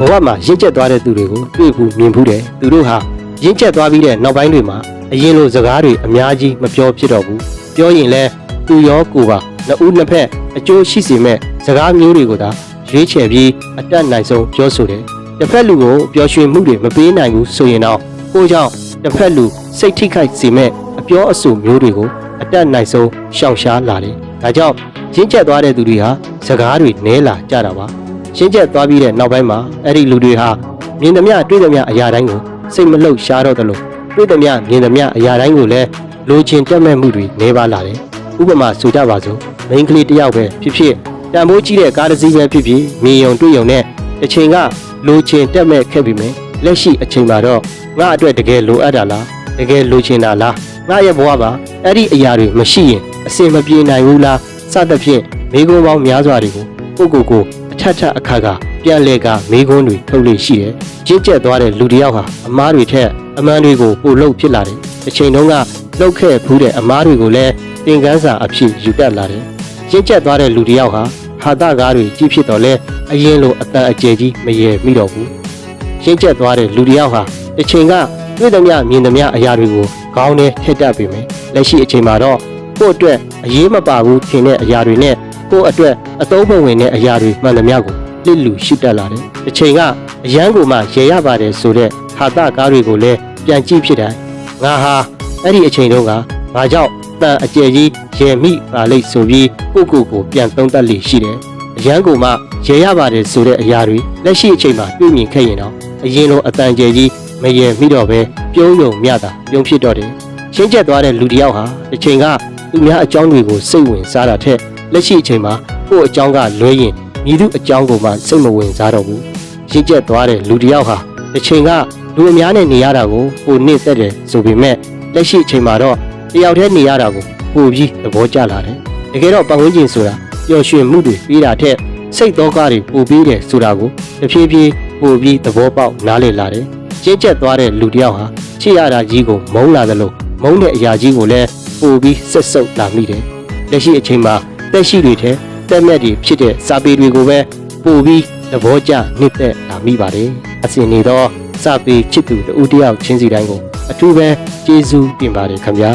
ဝမှာရင့်ကျက်သွားတဲ့သူတွေကိုတွေ့ဘူးမြင်ဘူးတယ်သူတို့ဟာရင့်ကျက်သွားပြီးတဲ့နောက်ပိုင်းတွေမှာအရင်လိုစကားတွေအများကြီးမပြောဖြစ်တော့ဘူးပြောရင်လဲသူရောကိုပါနှစ်ဦးနှစ်ဖက်အကျိုးရှိစေမဲ့စကားမျိုးတွေကိုသာရွေးချယ်ပြီးအတက်နိုင်ဆုံးပြောဆိုတယ်တစ်ဖက်လူကိုပျော်ရွှင်မှုတွေမပေးနိုင်ဘူးဆိုရင်တော့ကိုကြောင့်တစ်ဖက်လူစိတ်ထိခိုက်စေမဲ့အပြောအဆိုမျိုးတွေကိုအတက်နိုင်ဆုံးရှောင်ရှားလာတယ်ဒါကြောင့်ရင့်ကျက်သွားတဲ့သူတွေဟာစကားတွေနဲလာကြတာပါရှင်းကျက်သွားပြီးတဲ့နောက်ပိုင်းမှာအဲ့ဒီလူတွေဟာမြင်သမျှတွေ့သမျှအရာတိုင်းကိုစိတ်မလှုပ်ရှားတော့တယ်လို့တွေ့သမျှမြင်သမျှအရာတိုင်းကိုလည်းလိုချင်တက်မဲ့မှုတွေနေပါလာတယ်ဥပမာဆိုကြပါစို့မိန်းကလေးတစ်ယောက်ပဲဖြစ်ဖြစ်တန်ဖိုးကြီးတဲ့ကားတစ်စီးပဲဖြစ်ဖြစ်မြင်ယုံတွေ့ယုံနဲ့တစ်ချိန်ကလိုချင်တက်မဲ့ခဲ့ပြီမယ်လက်ရှိအချိန်မှာတော့ငါအတွက်တကယ်လိုအပ်တာလားတကယ်လိုချင်တာလားငါရဲ့ဘဝမှာအဲ့ဒီအရာတွေမရှိရင်အစင်မပြေနိုင်ဘူးလားစသဖြင့်မိဂုံးပေါင်းများစွာတွေကိုကိုအထက်အခါကပြန်လဲကမိဂုံးတွေထုတ်လို့ရှိတယ်ကျင့်ကျက်သွားတဲ့လူတစ်ယောက်ဟာအမားတွေထက်အမှန်တွေကိုပို့လို့ဖြစ်လာတယ်အချိန်တုန်းကလှုပ်ခဲ့ဖူးတဲ့အမားတွေကိုလည်းသင်ခန်းစာအဖြစ်ယူတတ်လာတယ်ကျင့်ကျက်သွားတဲ့လူတစ်ယောက်ဟာဟာတကားတွေကြီးဖြစ်တော့လဲအရင်လိုအတန်အကျယ်ကြီးမရေမိတော့ဘူးကျင့်ကျက်သွားတဲ့လူတစ်ယောက်ဟာတစ်ချိန်ကတွေ့သမျှမြင်သမျှအရာတွေကိုခေါင်းထဲထည့်တတ်ပေမယ်လက်ရှိအချိန်မှာတော့ကိုယ့်အတွက်အရေးမပါဘူးထင်တဲ့အရာတွေနဲ့ကိုယ့်အတွက်အသုံးမဝင်တဲ့အရာတွေမှန်သမျှကိုလစ်လူရှိတတ်လာတယ်တစ်ချိန်ကအရန်ကိုမှရေရပါတယ်ဆိုတဲ့ဟာတကားတွေကိုလည်းပြန်ကြည့်ဖြစ်တယ်ငါဟာအဲ့ဒီအချိန်တုန်းကဘာကြောင့်တန်အကျယ်ကြီးရေမိပါလိမ့်ဆိုပြီးကိုပြန်သုံးသပ်လိရှိတယ်အရန်ကိုမှရေရပါတယ်ဆိုတဲ့အရာတွေလက်ရှိအချိန်မှာတွေ့မြင်ခဲ့ရင်တော့အရင်လိုအတန်ကျယ်ကြီးမရေမိတော့ပဲပြုံးယုံမြတာပြုံးဖြစ်တော့တယ်ရှင်းကျက်သွားတဲ့လူတစ်ယောက်ဟာတစ်ချိန်ကသူများအကြောင်းတွေကိုစိတ်ဝင်စားတာထက်လက်ရှိအချိန်မှာကိုယ့်အကြောင်းကလွဲရင်မြည်သူအကြောင်းကိုမှစိတ်မဝင်စားတော့ဘူးရှင်းကျက်သွားတဲ့လူတစ်ယောက်ဟာတစ်ချိန်ကလူအများနဲ့နေရတာကိုကိုနှိမ့်သက်တယ်ဆိုပေမဲ့လက်ရှိအချိန်မှာတော့တယောက်တည်းနေရတာကိုပိုပြီးသဘောကျလာတယ်တကယ်တော့ပတ်ဝန်းကျင်ဆိုတာပျော်ရွှင်မှုတွေပေးတာထက်စိတ်သောကတွေပိုပေးတယ်ဆိုတာကိုတဖြည်းဖြည်းပိုပြီးသဘောပေါက်နားလည်လာတယ်ရှင်းကျက်သွားတဲ့လူတစ်ယောက်ဟာချစ်ရတာကြီးကိုမုန်းလာသလိုမုန်းတဲ့အရာကြီးကိုလည်းပိုပြီးဆက်ဆုပ်လာမိတယ်လက်ရှိအချိန်မှာတက်ရှိတွေထဲတက်မဲ့တွေဖြစ်တဲ့စာပေတွေကိုပဲပိုပြီးသဘောကျနှစ်သက်လာမိပါတယ်အစဉ်နေတော့စာပေချစ်သူတဦးတယောက်ချင်းစီတိုင်းကိုအထူးပဲကျေးဇူးတင်ပါတယ်ခင်ဗျာ